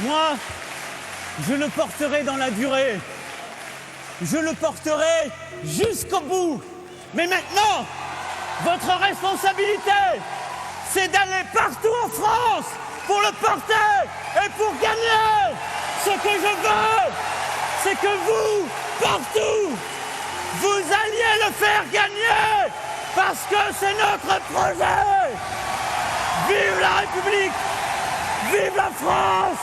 Moi, je le porterai dans la durée. Je le porterai jusqu'au bout. Mais maintenant, votre responsabilité, c'est d'aller partout en France pour le porter et pour gagner. Ce que je veux, c'est que vous, partout, vous alliez le faire gagner parce que c'est notre projet. Vive la République! Vive la France!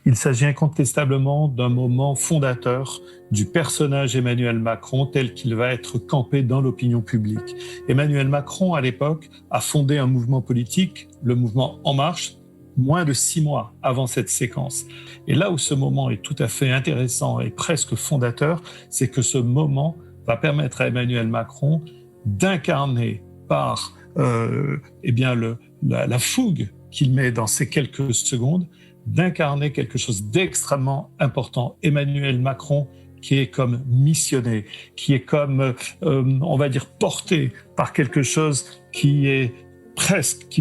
Il s'agit incontestablement d'un moment fondateur du personnage Emmanuel Macron tel qu'il va être campé dans l'opinion publique. Emmanuel Macron, à l'époque, a fondé un mouvement politique, le mouvement En Marche, moins de 6 mois avant cette séquence. Et là où ce moment est tout à fait intéressant et presque fondateur, c'est que ce moment va permettre à Emmanuel Macron d'incarner par la fougue qu'il met dans ces quelques secondes, d'incarner quelque chose d'extrêmement important. Emmanuel Macron qui est comme missionné, qui est comme, on va dire, porté par quelque chose qui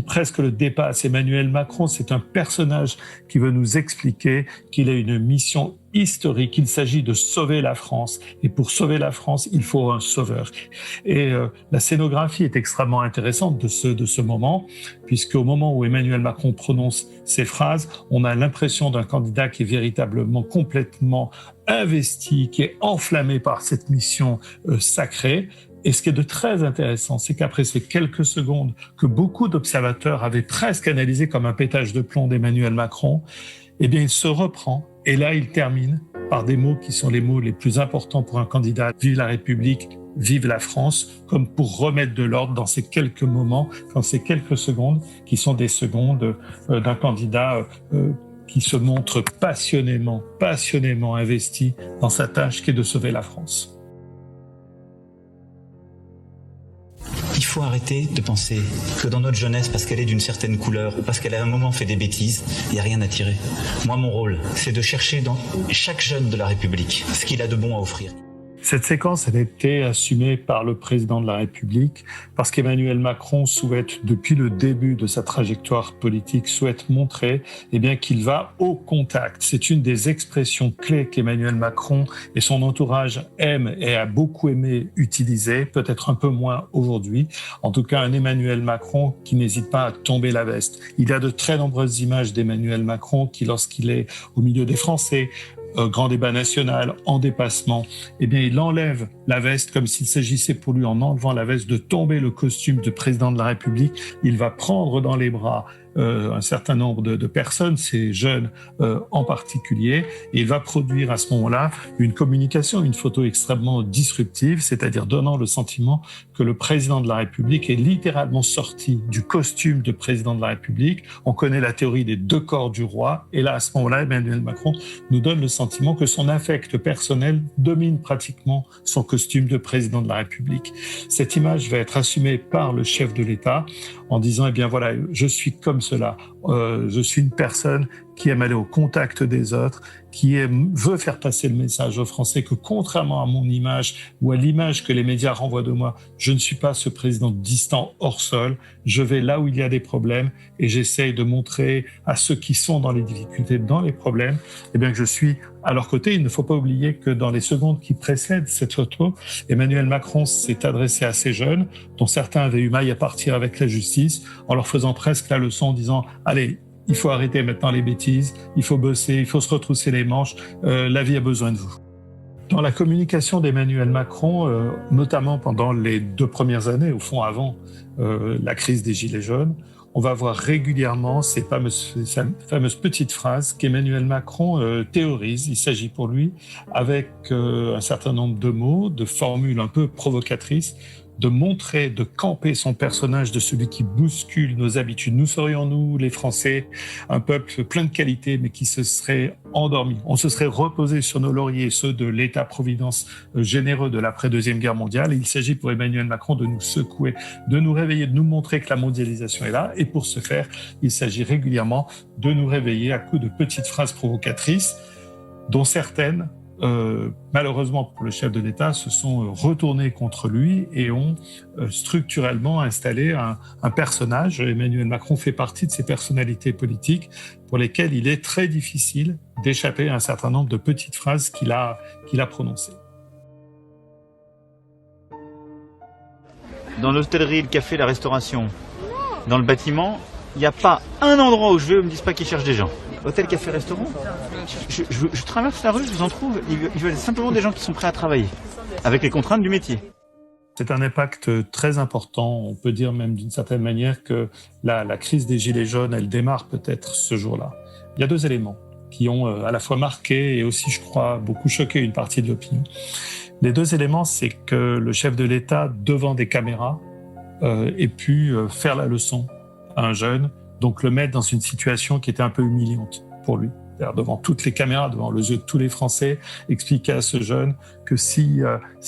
presque le dépasse. Emmanuel Macron, c'est un personnage qui veut nous expliquer qu'il a une mission historique. Il s'agit de sauver la France. Et pour sauver la France, il faut un sauveur. Et la scénographie est extrêmement intéressante de ce moment, puisqu'au moment où Emmanuel Macron prononce ces phrases, on a l'impression d'un candidat qui est véritablement complètement investi, qui est enflammé par cette mission sacrée. Et ce qui est de très intéressant, c'est qu'après ces quelques secondes que beaucoup d'observateurs avaient presque analysé comme un pétage de plomb d'Emmanuel Macron, eh bien, il se reprend et là, il termine par des mots qui sont les mots les plus importants pour un candidat. Vive la République, vive la France, comme pour remettre de l'ordre dans ces quelques moments, dans ces quelques secondes qui sont des secondes d'un candidat qui se montre passionnément investi dans sa tâche qui est de sauver la France. Il faut arrêter de penser que dans notre jeunesse, parce qu'elle est d'une certaine couleur, ou parce qu'elle a un moment fait des bêtises, il n'y a rien à tirer. Moi, mon rôle, c'est de chercher dans chaque jeune de la République ce qu'il a de bon à offrir. Cette séquence, elle a été assumée par le président de la République parce qu'Emmanuel Macron souhaite, depuis le début de sa trajectoire politique, souhaite montrer qu'il va au contact. C'est une des expressions clés qu'Emmanuel Macron et son entourage aiment et a beaucoup aimé utiliser, peut-être un peu moins aujourd'hui. En tout cas, un Emmanuel Macron qui n'hésite pas à tomber la veste. Il y a de très nombreuses images d'Emmanuel Macron qui, lorsqu'il est au milieu des Français, grand débat national, en dépassement, il enlève la veste comme s'il s'agissait pour lui, en enlevant la veste, de tomber le costume de président de la République. Il va prendre dans les bras un certain nombre de personnes, ces jeunes en particulier, et il va produire à ce moment-là une communication, une photo extrêmement disruptive, c'est-à-dire donnant le sentiment que le président de la République est littéralement sorti du costume de président de la République. On connaît la théorie des 2 corps du roi, et là, à ce moment-là, Emmanuel Macron nous donne le sentiment que son affect personnel domine pratiquement son costume de président de la République. Cette image va être assumée par le chef de l'État en disant, je suis comme cela. Je suis une personne qui aime aller au contact des autres, qui veut faire passer le message aux Français que contrairement à mon image ou à l'image que les médias renvoient de moi, je ne suis pas ce président distant hors sol. Je vais là où il y a des problèmes et j'essaye de montrer à ceux qui sont dans les difficultés, dans les problèmes, que je suis à leur côté. Il ne faut pas oublier que dans les secondes qui précèdent cette photo, Emmanuel Macron s'est adressé à ces jeunes dont certains avaient eu maille à partir avec la justice en leur faisant presque la leçon en disant « Allez, il faut arrêter maintenant les bêtises, il faut bosser, il faut se retrousser les manches, la vie a besoin de vous. » Dans la communication d'Emmanuel Macron, notamment pendant les 2 premières années, au fond avant la crise des Gilets jaunes, on va voir régulièrement ces fameuses petites phrases qu'Emmanuel Macron théorise. Il s'agit pour lui, avec un certain nombre de mots, de formules un peu provocatrices, de montrer, de camper son personnage de celui qui bouscule nos habitudes. Nous serions, nous, les Français, un peuple plein de qualités, mais qui se serait endormi. On se serait reposé sur nos lauriers, ceux de l'État-providence généreux de l'après-deuxième guerre mondiale. Et il s'agit pour Emmanuel Macron de nous secouer, de nous réveiller, de nous montrer que la mondialisation est là. Et pour ce faire, il s'agit régulièrement de nous réveiller à coups de petites phrases provocatrices, dont certaines malheureusement pour le chef de l'État, se sont retournés contre lui et ont structurellement installé un personnage. Emmanuel Macron fait partie de ces personnalités politiques pour lesquelles il est très difficile d'échapper à un certain nombre de petites phrases qu'il a prononcées. Dans l'hôtellerie, le café, la restauration, dans le bâtiment, il n'y a pas un endroit où je vais où ils ne me disent pas qu'ils cherchent des gens. Hôtel, café, restaurant, je traverse la rue, je vous en trouve, ils veulent simplement des gens qui sont prêts à travailler, avec les contraintes du métier. C'est un impact très important. On peut dire même d'une certaine manière que la crise des Gilets jaunes, elle démarre peut-être ce jour-là. Il y a deux éléments qui ont à la fois marqué et aussi, je crois, beaucoup choqué une partie de l'opinion. Les deux éléments, c'est que le chef de l'État, devant des caméras, ait pu faire la leçon à un jeune, donc le mettre dans une situation qui était un peu humiliante pour lui. C'est-à-dire devant toutes les caméras, devant les yeux de tous les Français, expliquer à ce jeune que s'il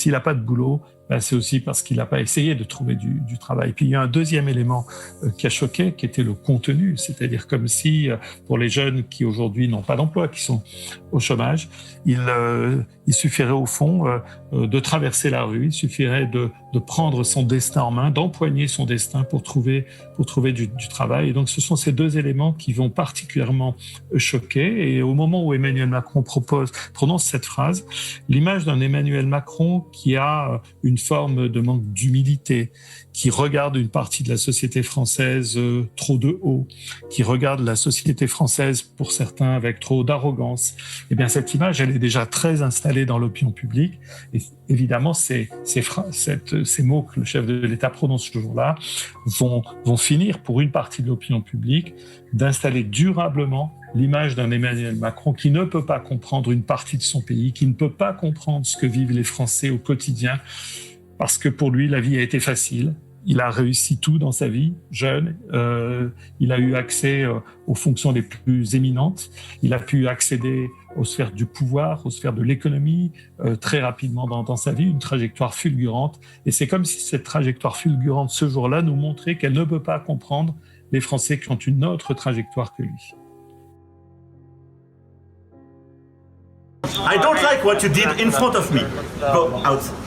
n'a pas de boulot, c'est aussi parce qu'il n'a pas essayé de trouver du travail. Puis il y a un deuxième élément qui a choqué, qui était le contenu, c'est-à-dire comme si pour les jeunes qui aujourd'hui n'ont pas d'emploi, qui sont au chômage, il suffirait au fond de traverser la rue, il suffirait de prendre son destin en main, d'empoigner son destin pour trouver du travail. Et donc ce sont ces deux éléments qui vont particulièrement choquer. Et au moment où Emmanuel Macron prononce cette phrase, l'image d'un Emmanuel Macron qui a une forme de manque d'humilité, qui regarde une partie de la société française trop de haut, qui regarde la société française pour certains avec trop d'arrogance, eh bien cette image, elle est déjà très installée dans l'opinion publique. Et évidemment, ces mots que le chef de l'État prononce ce jour-là vont finir pour une partie de l'opinion publique d'installer durablement l'image d'un Emmanuel Macron qui ne peut pas comprendre une partie de son pays, qui ne peut pas comprendre ce que vivent les Français au quotidien, parce que pour lui, la vie a été facile. Il a réussi tout dans sa vie, jeune. Il a eu accès aux fonctions les plus éminentes. Il a pu accéder aux sphères du pouvoir, aux sphères de l'économie, très rapidement dans sa vie, une trajectoire fulgurante. Et c'est comme si cette trajectoire fulgurante, ce jour-là, nous montrait qu'elle ne peut pas comprendre les Français qui ont une autre trajectoire que lui. I don't like what you did in front of me. Go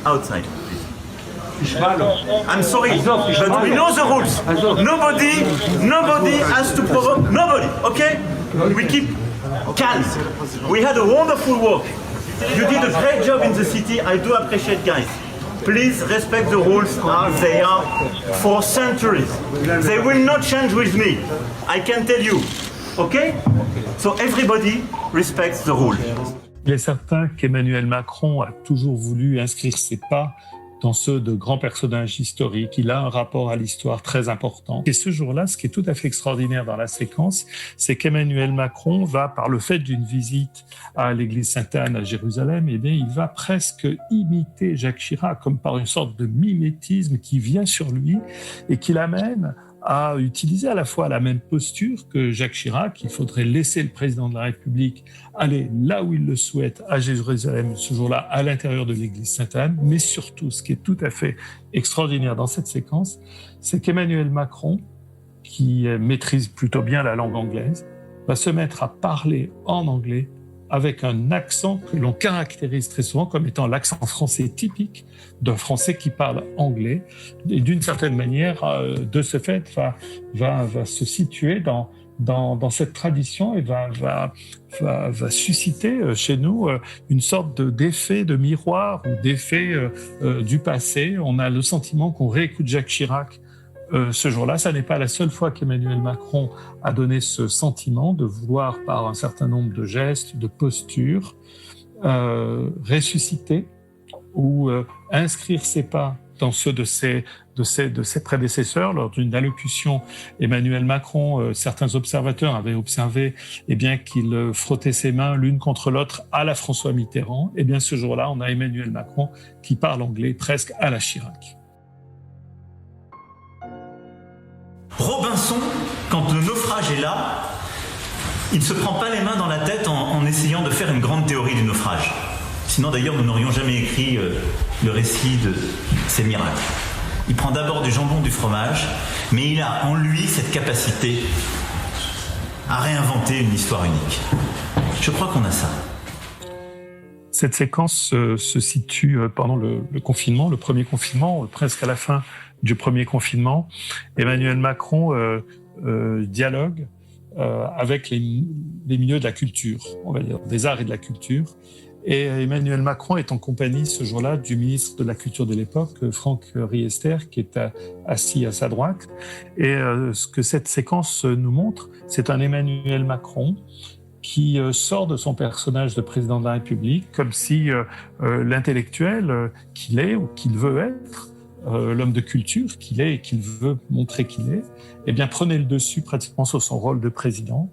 outside. I'm sorry, but we know the rules. Nobody has to provoke. Nobody, okay? We keep calm. We had a wonderful work. You did a great job in the city. I do appreciate, guys. Please respect the rules as they are for centuries. They will not change with me. I can tell you. Okay? So everybody respects the rules. Il est certain qu'Emmanuel Macron a toujours voulu inscrire ses pas dans ceux de grands personnages historiques. Il a un rapport à l'histoire très important. Et ce jour-là, ce qui est tout à fait extraordinaire dans la séquence, c'est qu'Emmanuel Macron va, par le fait d'une visite à l'église Sainte-Anne à Jérusalem, eh bien, il va presque imiter Jacques Chirac, comme par une sorte de mimétisme qui vient sur lui et qui l'amène à utiliser à la fois la même posture que Jacques Chirac. Il faudrait laisser le président de la République aller là où il le souhaite, à Jérusalem, ce jour-là, à l'intérieur de l'église Sainte-Anne. Mais surtout, ce qui est tout à fait extraordinaire dans cette séquence, c'est qu'Emmanuel Macron, qui maîtrise plutôt bien la langue anglaise, va se mettre à parler en anglais avec un accent que l'on caractérise très souvent comme étant l'accent français typique d'un Français qui parle anglais, et d'une certaine manière, de ce fait, va se situer dans cette tradition et va susciter chez nous une sorte d'effet de miroir ou d'effet du passé. On a le sentiment qu'on réécoute Jacques Chirac ce jour-là. Ça n'est pas la seule fois qu'Emmanuel Macron a donné ce sentiment de vouloir, par un certain nombre de gestes, de postures, ressusciter ou inscrire ses pas dans ceux de ses prédécesseurs. Lors d'une allocution, Emmanuel Macron, certains observateurs avaient observé qu'il frottait ses mains l'une contre l'autre à la François Mitterrand. Et bien ce jour-là, on a Emmanuel Macron qui parle anglais presque à la Chirac. Robinson, quand le naufrage est là, il ne se prend pas les mains dans la tête en essayant de faire une grande théorie du naufrage. Sinon d'ailleurs, nous n'aurions jamais écrit le récit de ces miracles. Il prend d'abord du jambon, du fromage, mais il a en lui cette capacité à réinventer une histoire unique. Je crois qu'on a ça. Cette séquence se situe pendant le confinement, le premier confinement, presque à la fin du premier confinement. Emmanuel Macron dialogue avec les milieux de la culture, on va dire, des arts et de la culture. Et Emmanuel Macron est en compagnie ce jour-là du ministre de la Culture de l'époque, Franck Riester, qui est assis à sa droite. Et ce que cette séquence nous montre, c'est un Emmanuel Macron qui sort de son personnage de président de la République, comme si l'intellectuel qu'il est ou qu'il veut être, l'homme de culture qu'il est et qu'il veut montrer qu'il est, eh bien prenait le dessus pratiquement sur son rôle de président.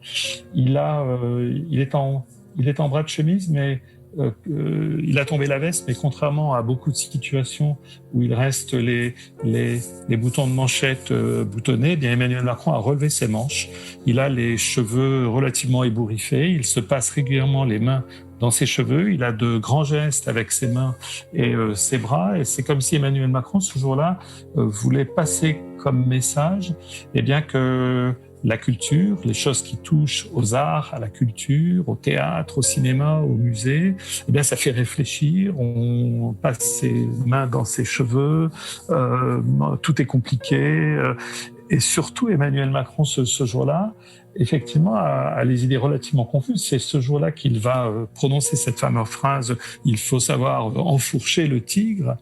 Il est en bras de chemise, mais il a tombé la veste, mais contrairement à beaucoup de situations où il reste les boutons de manchette boutonnés, eh bien Emmanuel Macron a relevé ses manches. Il a les cheveux relativement ébouriffés. Il se passe régulièrement les mains dans ses cheveux. Il a de grands gestes avec ses mains et ses bras. Et c'est comme si Emmanuel Macron, ce jour-là, voulait passer comme message, eh bien que la culture, les choses qui touchent aux arts, à la culture, au théâtre, au cinéma, au musée, eh bien ça fait réfléchir. On passe ses mains dans ses cheveux, tout est compliqué. Et surtout, Emmanuel Macron, ce jour-là, effectivement, a les idées relativement confuses. C'est ce jour-là qu'il va prononcer cette fameuse phrase « Il faut savoir enfourcher le tigre ».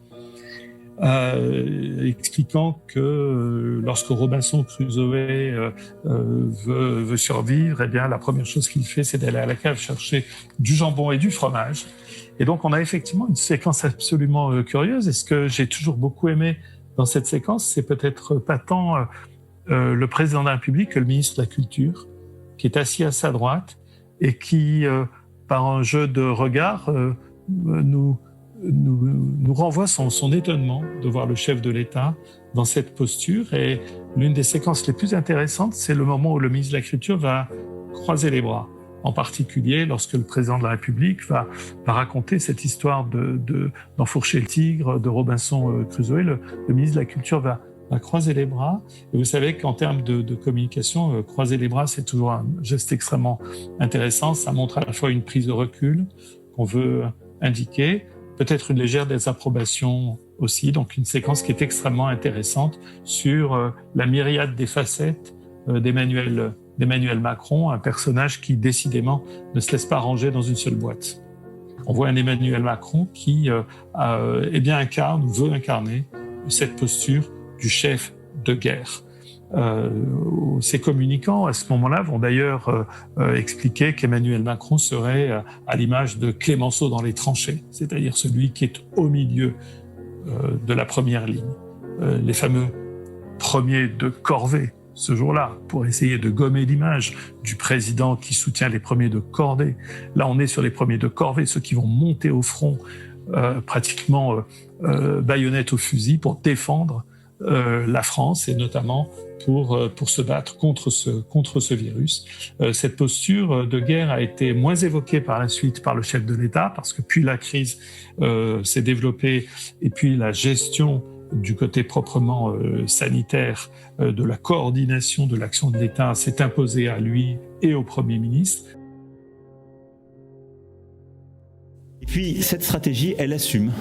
Expliquant que lorsque Robinson Crusoe veut survivre, eh bien la première chose qu'il fait, c'est d'aller à la cave chercher du jambon et du fromage. Et donc on a effectivement une séquence absolument curieuse. Et ce que j'ai toujours beaucoup aimé dans cette séquence, c'est peut-être pas tant le président de la République que le ministre de la Culture, qui est assis à sa droite et qui, par un jeu de regard, nous renvoie son étonnement de voir le chef de l'État dans cette posture. Et l'une des séquences les plus intéressantes, c'est le moment où le ministre de la Culture va croiser les bras. En particulier, lorsque le président de la République va raconter cette histoire d'enfourcher le tigre de Robinson Crusoe, le ministre de la Culture va croiser les bras. Et vous savez qu'en termes de communication, croiser les bras, c'est toujours un geste extrêmement intéressant. Ça montre à la fois une prise de recul qu'on veut indiquer, peut-être une légère désapprobation aussi, donc une séquence qui est extrêmement intéressante sur la myriade des facettes d'Emmanuel Macron, un personnage qui décidément ne se laisse pas ranger dans une seule boîte. On voit un Emmanuel Macron qui incarne ou veut incarner cette posture du chef de guerre. Ces communicants, à ce moment-là, vont d'ailleurs expliquer qu'Emmanuel Macron serait à l'image de Clémenceau dans les tranchées, c'est-à-dire celui qui est au milieu de la première ligne. Les fameux premiers de corvée, ce jour-là, pour essayer de gommer l'image du président qui soutient les premiers de cordée. Là, on est sur les premiers de corvée, ceux qui vont monter au front, pratiquement baïonnette au fusil, pour défendre la France et notamment pour se battre contre ce virus. Cette posture de guerre a été moins évoquée par la suite par le chef de l'État parce que puis la crise s'est développée et puis la gestion du côté proprement sanitaire de la coordination de l'action de l'État s'est imposée à lui et au Premier ministre. Et puis cette stratégie, elle assume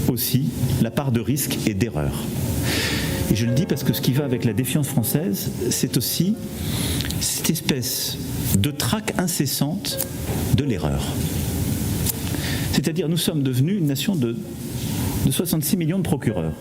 aussi la part de risque et d'erreur. Et je le dis parce que ce qui va avec la défiance française, c'est aussi cette espèce de traque incessante de l'erreur. C'est-à-dire, nous sommes devenus une nation de 66 millions de procureurs.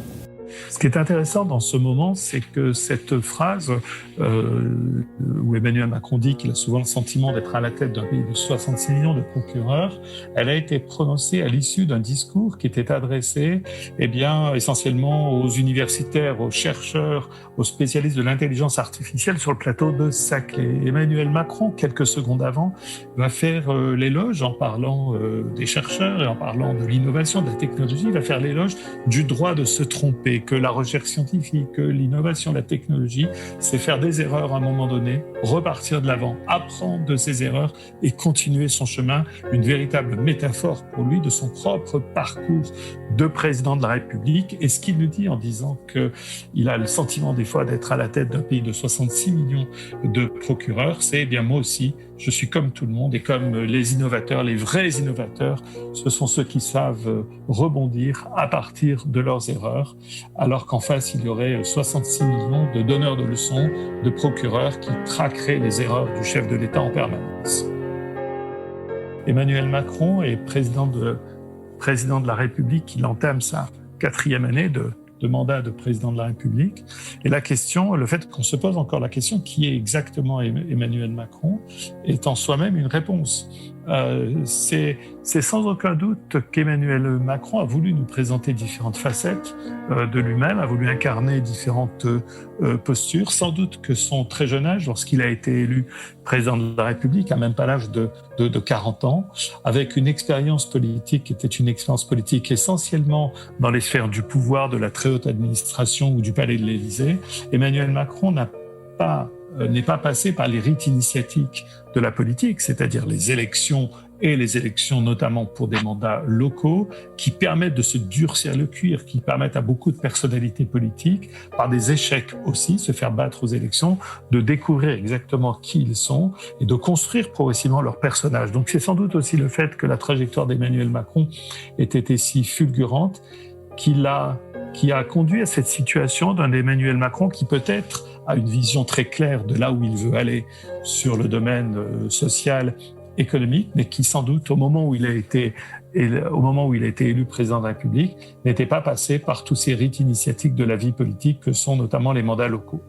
Ce qui est intéressant dans ce moment, c'est que cette phrase où Emmanuel Macron dit qu'il a souvent le sentiment d'être à la tête d'un pays de 66 millions de procureurs, elle a été prononcée à l'issue d'un discours qui était adressé essentiellement aux universitaires, aux chercheurs, aux spécialistes de l'intelligence artificielle sur le plateau de Saclay. Emmanuel Macron, quelques secondes avant, va faire l'éloge en parlant des chercheurs et en parlant de l'innovation, de la technologie, il va faire l'éloge du droit de se tromper, que la recherche scientifique, que l'innovation, la technologie, c'est faire des erreurs à un moment donné, repartir de l'avant, apprendre de ses erreurs et continuer son chemin. Une véritable métaphore pour lui de son propre parcours de président de la République. Et ce qu'il nous dit en disant qu'il a le sentiment des fois d'être à la tête d'un pays de 66 millions de procureurs, c'est eh bien moi aussi, je suis comme tout le monde et comme les innovateurs, les vrais innovateurs, ce sont ceux qui savent rebondir à partir de leurs erreurs, alors qu'en face, il y aurait 66 millions de donneurs de leçons, de procureurs qui traqueraient les erreurs du chef de l'État en permanence. Emmanuel Macron est président de la République, il entame sa 4e année de mandat de président de la République. Et la question, le fait qu'on se pose encore la question qui est exactement Emmanuel Macron, est en soi-même une réponse. C'est sans aucun doute qu'Emmanuel Macron a voulu nous présenter différentes facettes de lui-même, a voulu incarner différentes postures. Sans doute que son très jeune âge, lorsqu'il a été élu président de la République, à même pas l'âge de 40 ans, avec une expérience politique qui était une expérience politique essentiellement dans les sphères du pouvoir, de la très haute administration ou du palais de l'Élysée, Emmanuel Macron n'est pas passé par les rites initiatiques de la politique, c'est-à-dire les élections et les élections notamment pour des mandats locaux qui permettent de se durcir le cuir, qui permettent à beaucoup de personnalités politiques, par des échecs aussi, se faire battre aux élections, de découvrir exactement qui ils sont et de construire progressivement leur personnage. Donc c'est sans doute aussi le fait que la trajectoire d'Emmanuel Macron ait été si fulgurante qui a conduit à cette situation d'un Emmanuel Macron qui peut-être a une vision très claire de là où il veut aller sur le domaine social, économique, mais qui sans doute au moment où il a été élu président de la République n'était pas passé par tous ces rites initiatiques de la vie politique que sont notamment les mandats locaux.